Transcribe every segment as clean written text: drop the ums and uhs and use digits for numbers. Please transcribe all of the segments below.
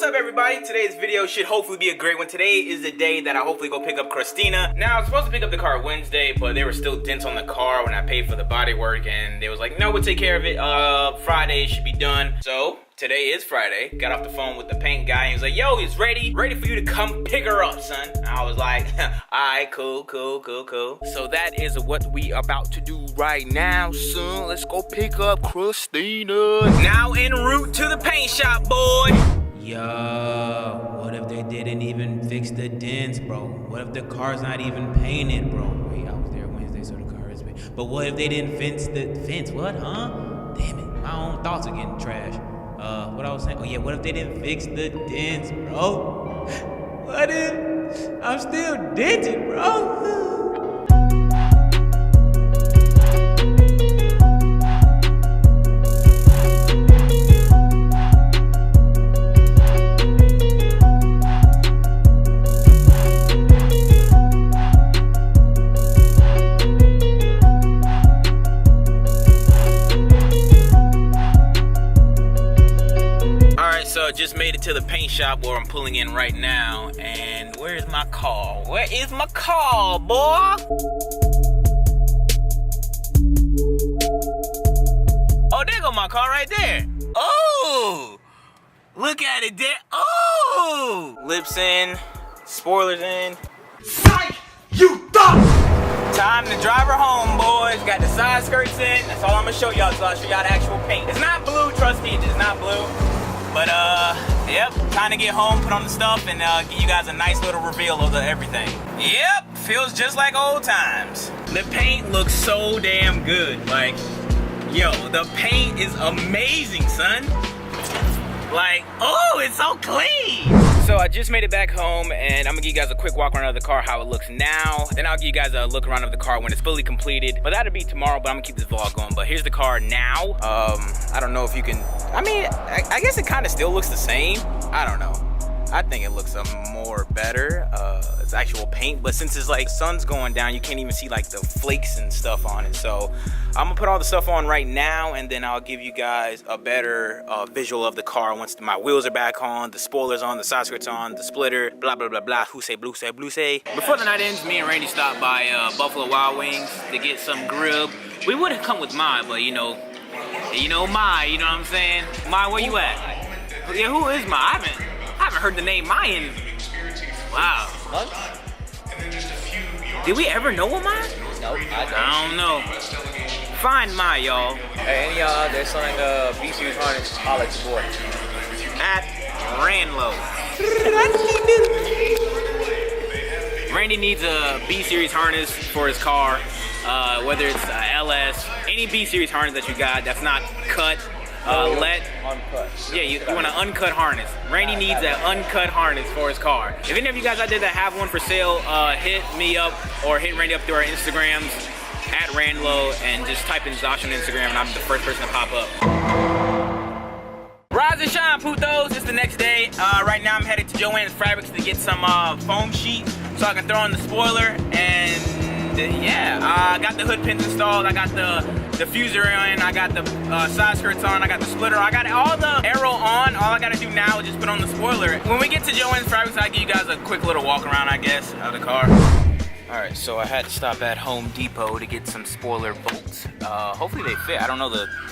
up, everybody? Today's video should hopefully be a great one. Today is the day that I hopefully go pick up CRUSTINA. Now, I was supposed to pick up the car Wednesday, but there were still dents on the car when I paid for the body work, and they was like, no, we'll take care of it. Friday should be done. So today is Friday. Got off the phone with the paint guy, and he was like, yo, it's ready for you to come pick her up, son. And I was like, alright, cool. So that is what we about to do right now, son. Let's go pick up CRUSTINA. Now en route to the paint shop, boy. Yo, what if they didn't even fix the dents, bro? What if the car's not even painted, bro? Wait, I was there Wednesday, so the car is painted. But what if they didn't fence? What, huh? Damn it, my own thoughts are getting trash. What I was saying, oh yeah, what if they didn't fix the dents, bro? What if I'm still dented, bro? So just made it to the paint shop where I'm pulling in right now, and where's my car? Where is my car, boy? Oh, there go my car right there. Oh, look at it there. Oh, lips in, spoilers in. Psych, you thought. Time to drive her home, boys. Got the side skirts in. That's all I'm gonna show y'all, so I'll show y'all the actual paint. It's not blue, trust me, it's not blue. But yep, time to get home, put on the stuff, and give you guys a nice little reveal of everything. Yep, feels just like old times. The paint looks so damn good. Like, yo, the paint is amazing, son. Like, oh, it's so clean. So I just made it back home, and I'm gonna give you guys a quick walk around of the car, how it looks now. Then I'll give you guys a look around of the car when it's fully completed. But that'll be tomorrow, but I'm gonna keep this vlog going. But here's the car now. I don't know if you can, I mean, I guess it kind of still looks the same. I don't know. I think it looks more better. It's actual paint, but since it's like sun's going down, you can't even see like the flakes and stuff on it. So I'm gonna put all the stuff on right now, and then I'll give you guys a better visual of the car once my wheels are back on, the spoilers on, the side skirts on, the splitter, blah blah blah blah. Who say blue say blue say. Before the night ends, me and Randy stopped by Buffalo Wild Wings to get some grub. We would have come with Mai, but you know Mai, you know what I'm saying? Mai, where you at? Yeah, who is Mai? I haven't heard the name Mai in. Wow. What? Did we ever know a Mai? Nope, I don't know. Find Mai, y'all. Hey, any y'all out there selling B series harness, I'll let you boy. At Ranlow. Randy needs a B series harness for his car, whether it's LS, any B series harness that you got that's not cut. Uncut. Yeah, you want an uncut harness. Randy needs an uncut harness for his car. If any of you guys out there that have one for sale, hit me up or hit Randy up through our Instagrams at Ranlow, and just type in Zosh on Instagram, and I'm the first person to pop up. Rise and shine, putos. It's the next day. Right now I'm headed to Joann's Fabrics to get some foam sheet so I can throw on the spoiler, and yeah, I got the hood pins installed. I got the diffuser on, I got the side skirts on, I got the splitter, I got all the aero on. All I gotta do now is just put on the spoiler. When we get to Joann's Fabrics, I'll give you guys a quick little walk around, I guess, of the car. Alright, so I had to stop at Home Depot to get some spoiler bolts. Hopefully they fit. I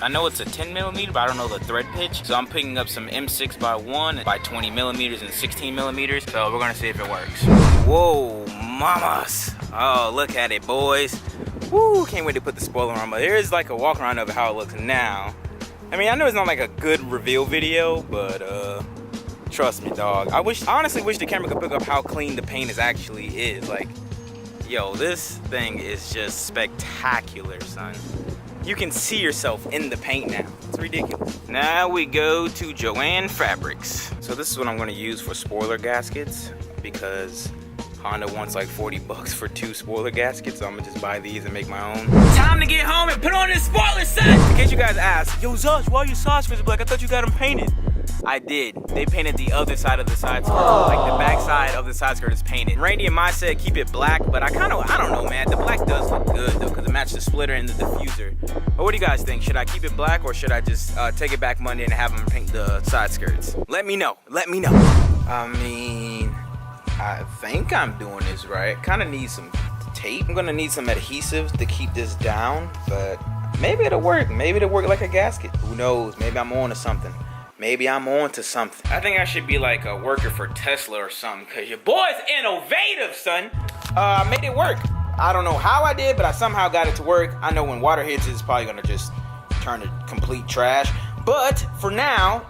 know it's a 10mm, but I don't know the thread pitch. So I'm picking up some M6 by 1 by 20mm and 16mm. So we're gonna see if it works. Whoa, mamas. Oh, look at it, boys. Woo, can't wait to put the spoiler on, but here's like a walk around of how it looks now. I mean, I know it's not like a good reveal video, but trust me, dog. I honestly wish the camera could pick up how clean the paint actually is. Like, yo, this thing is just spectacular, son. You can see yourself in the paint now. It's ridiculous. Now we go to Joann's Fabrics. So this is what I'm gonna use for spoiler gaskets, because Honda wants like 40 bucks for 2 spoiler gaskets, so I'm gonna just buy these and make my own. Time to get home and put on this spoiler set! In case you guys ask, yo Zosh, why are your side skirts black? I thought you got them painted. I did. They painted the other side of the side skirt. Like the back side of the side skirt is painted. Randy and Mai said keep it black, but I don't know, man. The black does look good though, because it matches the splitter and the diffuser. But what do you guys think? Should I keep it black or should I just take it back Monday and have them paint the side skirts? Let me know. Let me know. I mean, I think I'm doing this right. Kind of need some tape. I'm gonna need some adhesive to keep this down, but maybe it'll work. Maybe it'll work like a gasket. Who knows? Maybe I'm on to something. Maybe I'm on to something. I think I should be like a worker for Tesla or something, because your boy's innovative, son. I made it work. I don't know how I did, but I somehow got it to work. I know when water hits it, it's probably gonna just turn to complete trash. But for now,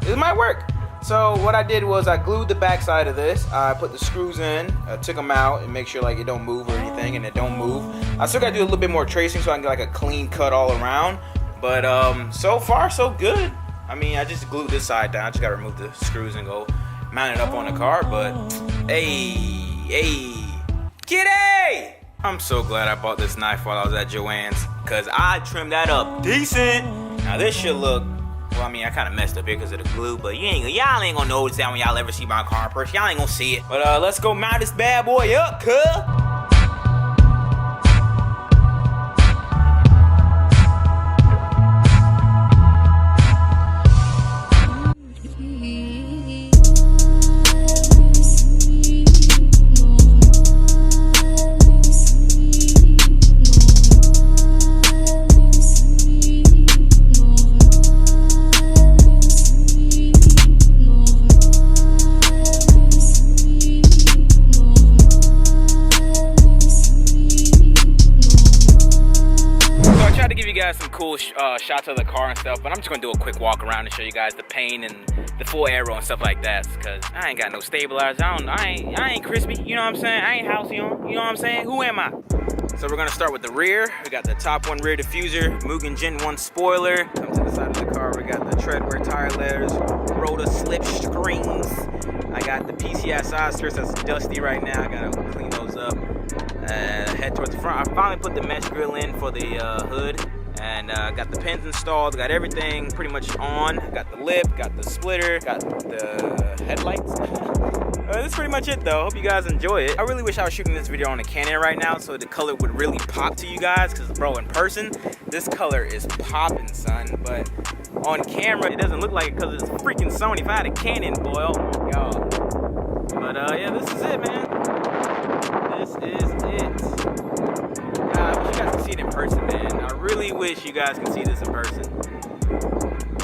it might work. So what I did was I glued the back side of this. I put the screws in, took them out, and make sure like it don't move or anything, and it don't move. I still gotta do a little bit more tracing so I can get like a clean cut all around. But so far so good. I mean, I just glued this side down. I just gotta remove the screws and go mount it up on the car. But hey, kitty! I'm so glad I bought this knife while I was at Joann's, cause I trimmed that up decent. Now this should look. Well, I mean, I kind of messed up here because of the glue, but y'all ain't gonna notice that when y'all ever see my car in person. Y'all ain't gonna see it. But let's go mount this bad boy up, cuh. Some cool shots of the car and stuff, but I'm just gonna do a quick walk around and show you guys the paint and the full aero and stuff like that, because I ain't got no stabilizer. I ain't crispy, you know what I'm saying? I ain't halcyon, you know what I'm saying? Who am I? So we're gonna start with the rear. We got the top one rear diffuser, Mugen Gen 1 spoiler. Come to the side of the car, we got the treadwear tire letters, rotor slip screens. I got the PCI side skirts that's dusty right now. I gotta clean those up. Head towards the front. I finally put the mesh grill in for the hood. And got the pins installed, got everything pretty much on. Got the lip, got the splitter, got the headlights. That's pretty much it though. Hope you guys enjoy it. I really wish I was shooting this video on a Canon right now so the color would really pop to you guys, because bro, in person, this color is popping, son. But on camera, it doesn't look like it because it's freaking Sony. If I had a Canon, boy, oh my god. But yeah, this is it, man. This is it. I wish you guys could see it in person, man. I really wish you guys can see this in person.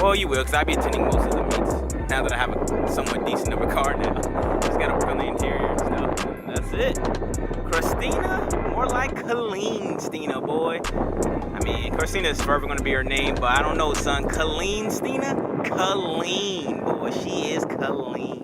Well, you will, because I'll be attending most of the meets now that I have a somewhat decent of a car now. Just gotta work on the interior and stuff, and that's it. CRUSTINA? More like Colleen-stina, boy. I mean, CRUSTINA is forever gonna be her name, but I don't know, son. Colleen-stina? Colleen, boy. She is Colleen.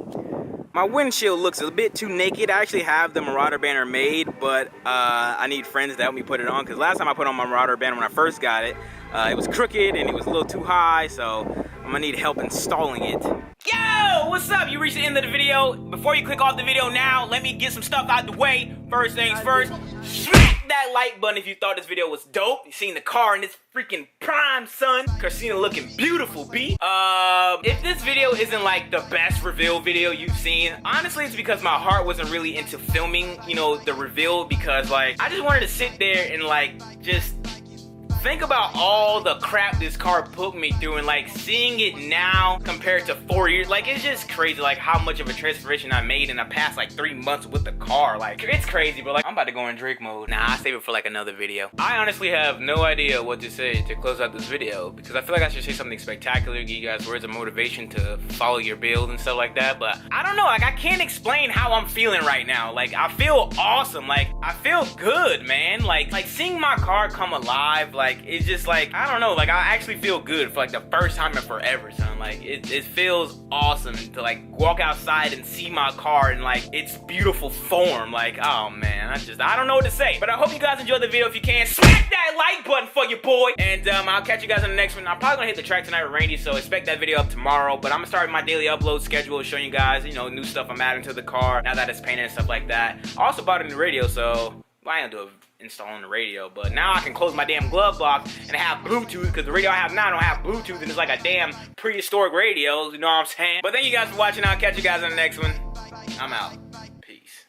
My windshield looks a bit too naked. I actually have the Marauder banner made, but I need friends to help me put it on, because last time I put on my Marauder banner when I first got it, it was crooked and it was a little too high, so I'm gonna need help installing it. Yo, what's up? You reached the end of the video. Before you click off the video now, let me get some stuff out the way. First things first, smack that like button if you thought this video was dope. You seen the car in this freaking prime, son. CRUSTINA looking beautiful, B. If this video isn't like the best reveal video you've seen, honestly, it's because my heart wasn't really into filming, you know, the reveal, because like, I just wanted to sit there and like, just think about all the crap this car put me through, and like seeing it now compared to 4 years, like it's just crazy like how much of a transformation I made in the past like 3 months with the car. Like it's crazy, but like I'm about to go in Drake mode. Nah, I'll save it for like another video. I honestly have no idea what to say to close out this video, because I feel like I should say something spectacular, give you guys words of motivation to follow your build and stuff like that, but I don't know, like I can't explain how I'm feeling right now. Like I feel awesome, like I feel good, man. Like seeing my car come alive, like it's just like, I don't know, like I actually feel good for like the first time in forever, son. Like it feels awesome to like walk outside and see my car in like its beautiful form. Like, oh man, I don't know what to say. But I hope you guys enjoyed the video. If you can, smack that like button for your boy. And I'll catch you guys on the next one. I'm probably gonna hit the track tonight with Randy, so expect that video up tomorrow. But I'm gonna start my daily upload schedule, showing you guys, you know, new stuff I'm adding to the car now that it's painted and stuff like that. I also bought a new radio, so why not do a installing the radio. But now I can close my damn glove box and have Bluetooth, because the radio I have now don't have Bluetooth, and it's like a damn prehistoric radio, you know what I'm saying? But thank you guys for watching. I'll catch you guys on the next one. I'm out. Peace.